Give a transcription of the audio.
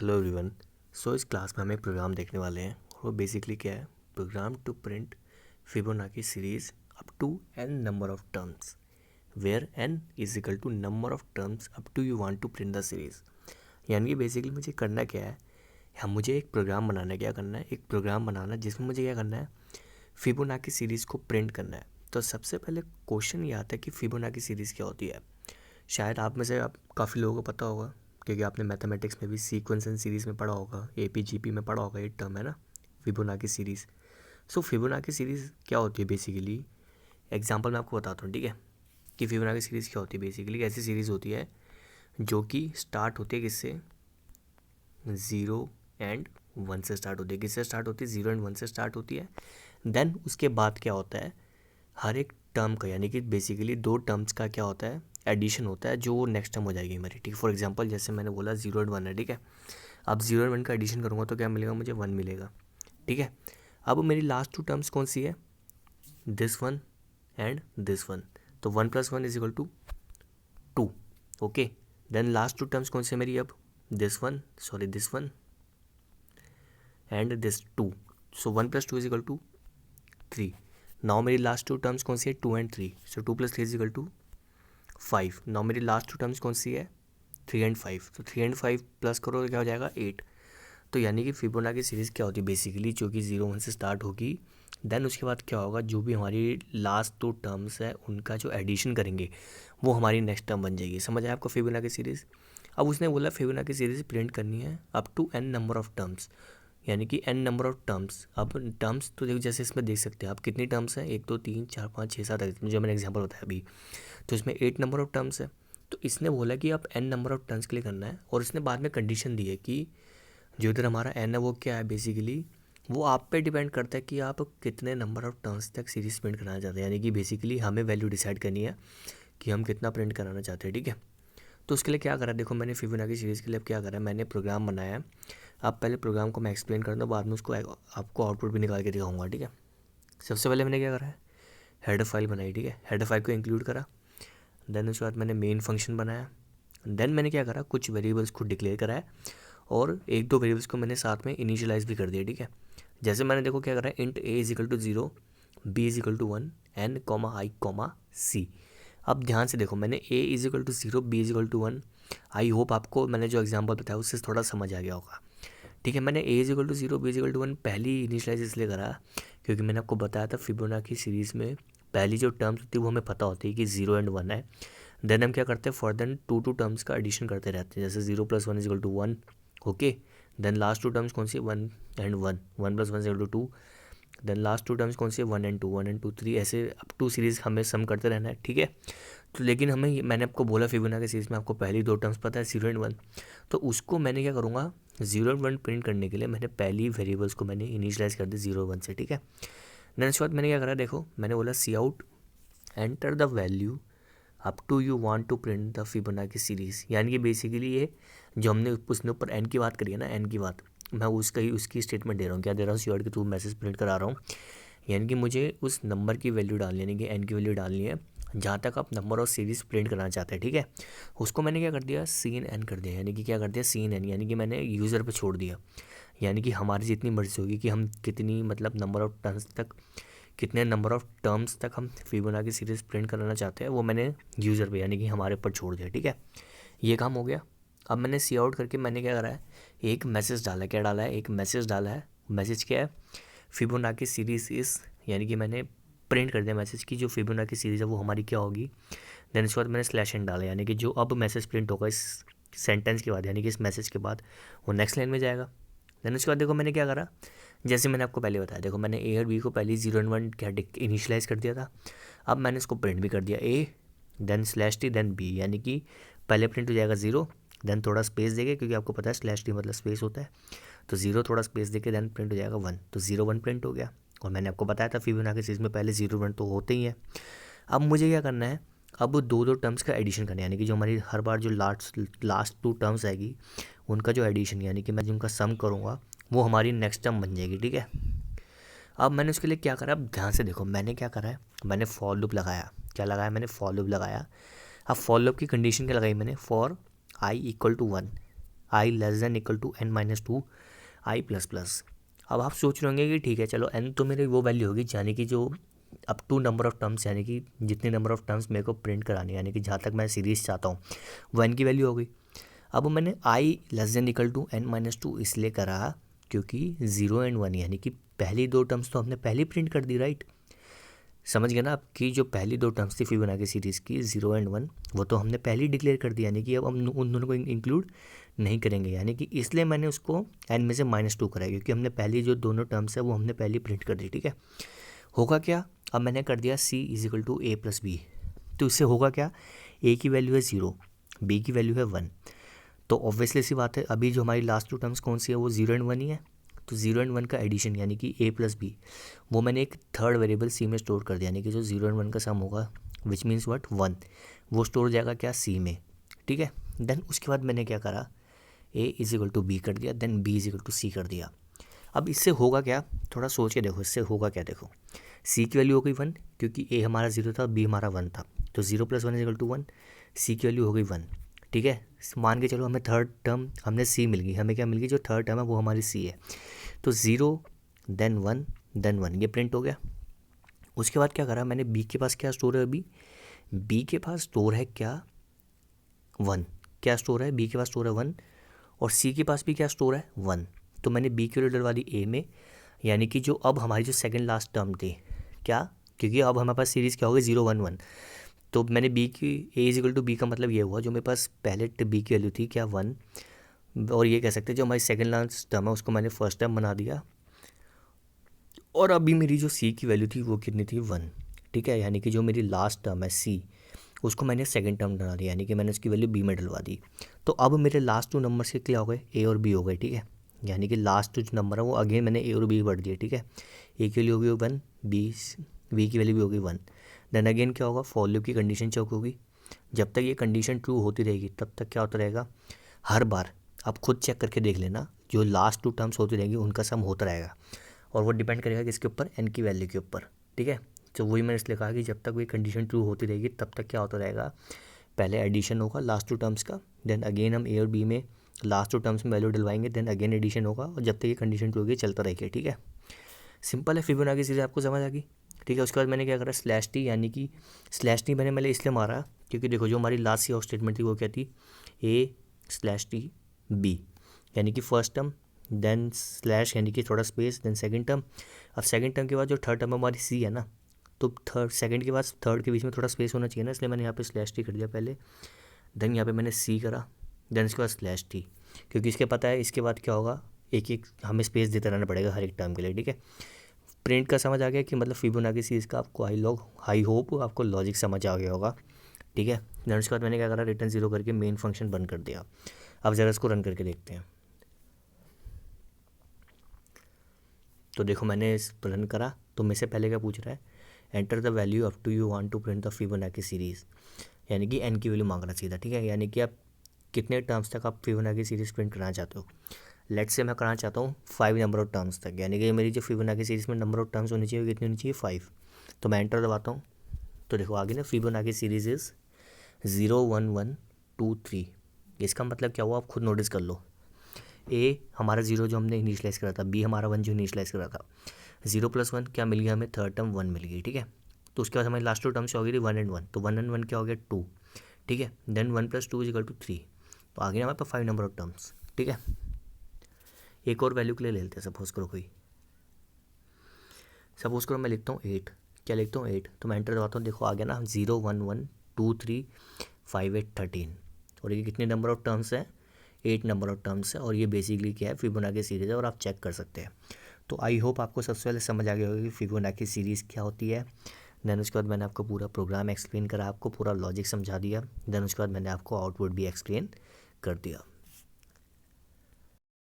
Hello everyone. सो इस class में हम एक प्रोग्राम देखने वाले हैं और वो बेसिकली क्या है, program to print Fibonacci series up to n number of terms where n is equal to number of terms up to you want to print the series. यानी कि बेसिकली मुझे करना क्या है, मुझे एक प्रोग्राम बनाना है। क्या करना है? एक प्रोग्राम बनाना जिसमें मुझे क्या करना है, फिबोनाची सीरीज़ को प्रिंट करना है। तो सबसे पहले क्वेश्चन ये आता है कि फिबोनाची सीरीज़ क्या होती है। शायद आप में से आप काफ़ी लोगों को पता होगा, क्योंकि आपने मैथमेटिक्स में भी सीक्वेंस एंड सीरीज़ में पढ़ा होगा, एपीजीपी में पढ़ा होगा, ये टर्म है ना, फिबोनाची सीरीज़। सो फिबोनाची सीरीज़ क्या होती है बेसिकली, एग्जांपल मैं आपको बताता हूँ, ठीक है, कि फिबोनाची सीरीज़ क्या होती है। बेसिकली ऐसी सीरीज़ होती है जो कि स्टार्ट होती है किससे, 0 एंड 1 से स्टार्ट होती है। किससे स्टार्ट होती है? 0 एंड 1 से स्टार्ट होती है। देन उसके बाद क्या होता है, हर एक टर्म का, यानी कि बेसिकली दो टर्म्स का क्या होता है, एडिशन होता है, जो नेक्स्ट टर्म हो जाएगी हमारी। ठीक है, फॉर एग्जांपल जैसे मैंने बोला 0 एंड 1 है, ठीक है। अब 0 एंड 1 का एडिशन करूँगा तो क्या मिलेगा मुझे? 1 मिलेगा, ठीक है। अब मेरी लास्ट टू टर्म्स कौन सी है? This one and this one. तो 1 + 1 = 2, okay. Then last two terms कौन सी है मेरी? अब this one and this 2। So 1 + 2 = 3। Now मेरी लास्ट टू टर्म्स कौन सी है? 2 एंड 3। सो 2 + 3 = 5। नाउ मेरी लास्ट टू टर्म्स कौन सी है? 3 एंड 5। तो 3 एंड 5 प्लस करो तो क्या हो जाएगा? 8। तो यानी कि फिबोनाची सीरीज़ क्या होती है बेसिकली, जो कि 0 1 से स्टार्ट होगी। देन उसके बाद क्या होगा, जो भी हमारी लास्ट टू टर्म्स है उनका जो एडिशन करेंगे वो हमारी नेक्स्ट टर्म बन जाएगी। समझ आया आपको फिबोनाची सीरीज़? अब उसने बोला फिबोनाची सीरीज़ प्रिंट करनी है up to n number of terms, यानी कि n नंबर ऑफ टर्म्स। अब टर्म्स तो देखो, जैसे इसमें देख सकते हैं आप कितनी टर्म्स हैं, 1 2 3 4 5 6 7 8, जो मैंने एग्जांपल बताया अभी। तो इसमें 8 नंबर ऑफ टर्म्स है। तो इसने बोला कि आप n नंबर ऑफ टर्म्स के लिए करना है, और इसने बाद में कंडीशन दी है कि जो इधर हमारा n है वो क्या है, बेसिकली वो आप पे डिपेंड करता है कि आप कितने नंबर ऑफ टर्म्स तक सीरीज प्रिंट कराना चाहते हैं। यानी कि बेसिकली हमें वैल्यू डिसाइड करनी है कि हम कितना प्रिंट कराना चाहते हैं, ठीक है। तो उसके लिए क्या करा, देखो मैंने फिबोनाची सीरीज़ के लिए अब क्या करा, मैंने प्रोग्राम बनाया है। अब पहले प्रोग्राम को मैं एक्सप्लेन कर दूँ, बाद में उसको आपको आउटपुट भी निकाल के दिखाऊंगा, ठीक है। सबसे पहले मैंने क्या करा है, हेडर फाइल बनाई, ठीक है। हेडर फाइल को इंक्लूड करा। देन उसके बाद मैंने मेन फंक्शन बनाया। देन मैंने क्या करा, कुछ वेरिएबल्स को डिक्लेयर करा है, और 1 2 वेरिएबल्स को मैंने साथ में इनिशियलाइज भी कर दिया, ठीक है। जैसे मैंने देखो क्या करा है, int a = 0, b = 1, n, i, c। अब ध्यान से देखो, मैंने a = 0, b = 1। आई होप आपको मैंने जो एग्जांपल बताया उससे थोड़ा समझ आ गया होगा, ठीक है। मैंने a = 0, b = 1 पहली इनिशियलाइज इसलिए करा क्योंकि मैंने आपको बताया था फिबोनाची सीरीज़ में पहली जो टर्म्स होती है वो हमें पता होती है कि 0 एंड 1 है। देन हम क्या करते हैं, फर्दर 2 टर्म्स का एडिशन करते रहते हैं, जैसे 0 + 1 = 1, okay. Then last two terms कौन सी है? 1 and 1, 1 + 1 = 2। Then last two terms कौन सी है? 1 एंड 2, 1 एंड 2 3, ऐसे अप टू सीरीज़ हमें सम करते रहना है, ठीक है। तो लेकिन मैंने आपको बोला फिबोनाची सीरीज़ में आपको पहली दो टर्म्स पता है, 0 एंड 1। तो उसको मैंने क्या करूँगा, 0 एंड 1 प्रिंट करने के लिए मैंने पहली वेरिएबल्स को मैंने इनिशियलाइज कर दी 0 1 से, ठीक है। देन उसके बाद मैंने क्या करा, देखो मैंने बोला C out enter the value up to you want to print the Fibonacci series. यानी कि बेसिकली ये जो हमने उसने ऊपर एन की बात करी है ना, एन की बात, मैं उसकी स्टेटमेंट दे रहा हूँ। क्या दे रहा हूँ? सी आउट के थ्रू मैसेज प्रिंट करा रहा हूँ। यानी कि मुझे उस नंबर की वैल्यू डालनी है, यानी कि एन की वैल्यू डालनी है जहाँ तक आप नंबर ऑफ सीरीज़ प्रिंट करना चाहते हैं, ठीक है। उसको मैंने क्या कर दिया, सीन एन कर दिया। यानी कि क्या कर दिया, सीन एन, यानी कि मैंने यूज़र पे छोड़ दिया। यानी कि हमारी जितनी मर्जी होगी कि हम कितनी मतलब नंबर ऑफ टर्म्स तक, कितने नंबर ऑफ टर्म्स तक हम फिबोनाची सीरीज़ प्रिंट कराना चाहते हैं, वो मैंने यूज़र पे यानी कि हमारे ऊपर छोड़ दिया, ठीक है। ये काम हो गया। अब मैंने सी आउट करके मैंने क्या करा है, एक मैसेज डाला है। क्या डाला है? एक मैसेज डाला है। मैसेज क्या है? फिबोनाची सीरीज़ इस, यानी कि मैंने प्रिंट कर दिया मैसेज की जो फिबोनाची सीरीज़ है वो हमारी क्या होगी। देन इसके बाद मैंने /n डाला, यानी कि जो अब मैसेज प्रिंट होगा इस सेंटेंस के बाद, यानी कि इस मैसेज के बाद, वो नेक्स्ट लाइन में जाएगा। देन उसके बाद देखो मैंने क्या करा, जैसे मैंने आपको पहले बताया, देखो मैंने a और b को पहले 0 एंड 1 क्या इनिशियलाइज़ कर दिया था। अब मैंने इसको प्रिंट भी कर दिया, a then /t then b, यानी कि पहले प्रिंट हो जाएगा 0, देन थोड़ा स्पेस देके, क्योंकि आपको पता है /t मतलब स्पेस होता है, तो 0 थोड़ा स्पेस देके देन प्रिंट हो जाएगा 1। तो 0 1 प्रिंट हो गया। और मैंने आपको बताया था फिबोनाची सीरीज़ में पहले 0 1 तो होते ही है। अब मुझे क्या करना है, अब दो टर्म्स का एडिशन करना है, यानी कि जो हमारी हर बार जो लास्ट 2 टर्म्स आएगी उनका जो एडिशन, यानी कि मैं जिनका सम करूँगा वो हमारी नेक्स्ट टर्म बन जाएगी, ठीक है। अब मैंने उसके लिए क्या करा, अब ध्यान से देखो मैंने क्या करा है, मैंने फॉर लूप लगाया। क्या लगाया मैंने? फॉर लूप लगाया। अब फॉर लूप की कंडीशन क्या लगाई मैंने, for i = 1। I less than equal to n minus two I plus plus. अब आप सोच रहे होंगे कि ठीक है चलो n तो मेरी वो वैल्यू होगी यानी कि जो up to number of terms, यानी कि जितने नंबर ऑफ टर्म्स मेरे को प्रिंट करानी है, यानी कि जहाँ तक मैं सीरीज़ चाहता हूँ वो n की वैल्यू हो गई। अब मैंने I less than equal to n minus two इसलिए करा क्योंकि 0 एंड 1 यानी कि पहली दो टर्म्स तो हमने पहले प्रिंट कर दी, राइट। समझ गए ना आपकी जो पहली दो टर्म्स थी फिबोनाची सीरीज़ की 0 एंड 1, वो तो हमने पहले ही डिक्लेयर कर दिया, यानी कि अब हम उन दोनों को इंक्लूड नहीं करेंगे, यानी कि इसलिए मैंने उसको n में से -2 कराया क्योंकि हमने पहली जो दोनों टर्म्स है वो हमने पहले प्रिंट कर दी, ठीक है। होगा क्या, अब मैंने कर दिया c is equal to a plus B, तो इससे होगा क्या, a की वैल्यू है 0, b की वैल्यू है 1, तो ऑब्वियसली सी बात है अभी जो हमारी लास्ट टू टर्म्स कौन सी है वो 0 एंड 1 ही है, तो 0 एंड 1 का एडिशन यानी कि a प्लस बी वो मैंने एक थर्ड वेरिएबल c में स्टोर कर दिया, यानी कि जो 0 एंड 1 का सम होगा विच मीन्स व्हाट 1, वो स्टोर हो जाएगा क्या c में, ठीक है। देन उसके बाद मैंने क्या करा, a is equal to B कर दिया, then b is equal to c कर दिया। अब इससे होगा क्या, थोड़ा सोच के देखो इससे होगा क्या, देखो c की वैल्यू हो गई 1 क्योंकि a हमारा 0 था, b हमारा 1 था, तो 0 plus 1 is equal to 1, c की वैल्यू हो गई 1, ठीक है। मान के चलो हमें थर्ड टर्म हमने c मिल गई, हमें क्या मिल गई, जो थर्ड टर्म है वो हमारी c है, तो 0 देन 1 देन 1 ये प्रिंट हो गया। उसके बाद क्या करा मैंने, b के पास क्या स्टोर है, अभी b के पास स्टोर है क्या 1, क्या स्टोर है, b के पास स्टोर है 1 और c के पास भी क्या स्टोर है 1, तो मैंने b की वैल्यू डलवा दी a में, यानी कि जो अब हमारी जो सेकंड लास्ट टर्म थी क्या, क्योंकि अब हमारे पास सीरीज़ क्या हो गई 0 1 1, तो मैंने b की a is equal to B का मतलब ये हुआ जो मेरे पास पहले b की वैल्यू थी क्या 1, और ये कह सकते हैं जो हमारी सेकंड लास्ट टर्म है उसको मैंने फर्स्ट टर्म बना दिया, और अभी मेरी जो c की वैल्यू थी वो कितनी थी 1, ठीक है, यानी कि जो मेरी लास्ट टर्म है c उसको मैंने सेकंड टर्म बना दिया, यानी कि मैंने उसकी वैल्यू b में डलवा दी। तो अब मेरे लास्ट टू नंबर्स के क्या हो गए, a और b हो गए, ठीक है, यानी कि लास्ट जो नंबर है वो अगेन मैंने a और b बढ़ दिए, ठीक है। a की वैल्यू हो गई 1, b की वैल्यू भी हो गई 1, देन अगेन क्या होगा, फॉर लूप की कंडीशन चेक होगी, जब तक ये कंडीशन ट्रू होती रहेगी तब तक क्या होता रहेगा, हर बार आप खुद चेक करके देख लेना जो लास्ट टू टर्म्स होती रहेंगी उनका सम होता रहेगा, और वो डिपेंड करेगा किसके ऊपर, n की वैल्यू के ऊपर, ठीक है। तो वही मैंने इसलिए कहा कि जब तक वही कंडीशन ट्रू होती रहेगी तब तक क्या होता रहेगा, पहले एडिशन होगा लास्ट टू टर्म्स का, देन अगेन हम a और b में लास्ट टू टर्म्स में वैल्यू डलवाएंगे, देन अगेन एडिशन होगा, और जब तक ये कंडीशन ट्रू होगी चलता रहेगा, ठीक है। सिंपल है, फिबोनाची सीरीज आपको समझ आ गई, ठीक है। उसके बाद मैंने क्या करा, स्लैश टी, यानी कि स्लैश टी मैंने इसलिए मारा क्योंकि देखो जो हमारी लास्ट सी ऑफ स्टेटमेंट थी वो क्या थी, a/t/b, यानी कि फर्स्ट टर्म देन स्लैश यानी कि थोड़ा स्पेस देन सेकंड टर्म। अब सेकंड टर्म के बाद जो थर्ड टर्म हमारी सी है ना, तो थर्ड सेकंड के बाद थर्ड के बीच में थोड़ा स्पेस होना चाहिए ना, इसलिए मैंने यहाँ पे स्लैश टी कर दिया पहले, देन यहाँ पे मैंने सी करा, देन इसके बाद स्लैश टी, क्योंकि इसके पता है इसके बाद क्या होगा, एक एक हमें स्पेस देते रहना पड़ेगा हर एक टर्म के लिए, ठीक है। प्रिंट का समझ आ गया कि मतलब फिबोनाची सीरीज का आपको आई होप आपको लॉजिक समझ आ गया होगा, ठीक है। देन उसके बाद मैंने क्या करा, रिटर्न 0 करके मेन फंक्शन बंद कर दिया। अब ज़रा इसको रन करके देखते हैं, तो देखो मैंने इस रन करा तो मेरे से पहले क्या पूछ रहा है, enter the value up to you want to print the Fibonacci series, यानी कि n की वैल्यू मांग रहा सीधा, ठीक है, यानी कि आप कितने टर्म्स तक आप फिबोनाची सीरीज़ प्रिंट करना चाहते हो। लेट्स से मैं करना चाहता हूँ 5 नंबर ऑफ टर्म्स तक, यानी कि मेरी जो फिबोनाची सीरीज़ में नंबर ऑफ टर्म्स होनी चाहिए कितनी होनी चाहिए 5, तो मैं एंटर दबाता हूँ, तो देखो आगे ना फिबोनाची सीरीज़ इज़ 0 1 1 2 3, इसका मतलब क्या हुआ आप खुद नोटिस कर लो, a हमारा 0 जो हमने इनिशियलाइज़ करा था, b हमारा 1 जो इनिशियलाइज़ करा था, 0 + 1 क्या मिल गया हमें, थर्ड टर्म 1 मिल गई, ठीक है। तो उसके बाद हमारी लास्ट टू टर्म्स हो गई थी 1 एंड 1, तो 1 एंड 1 क्या हो गया 2, ठीक है, देन 1 + 2 = 3, तो आ गया हमारे पास 5 नंबर ऑफ टर्म्स, ठीक है। एक और वैल्यू के लिए ले लेते हैं, सपोज करो कोई, सपोज करो मैं लिखता हूँ 8, क्या लिखता हूँ 8, तो मैं एंटर दबाता हूँ, देखो आ गया ना 0 1 1 2 3 5 8 13, और ये कितने नंबर ऑफ टर्म्स है, 8 नंबर ऑफ टर्म्स है, और ये बेसिकली क्या है फिबोनाची सीरीज़ है, और आप चेक कर सकते हैं। तो आई होप आपको सबसे पहले समझ आ गया होगा कि फिबोनाची सीरीज़ क्या होती है। देन उसके बाद मैंने आपको पूरा प्रोग्राम एक्सप्लेन करा, आपको पूरा लॉजिक समझा दिया, देन उसके बाद मैंने आपको आउटपुट भी एक्सप्लेन कर दिया।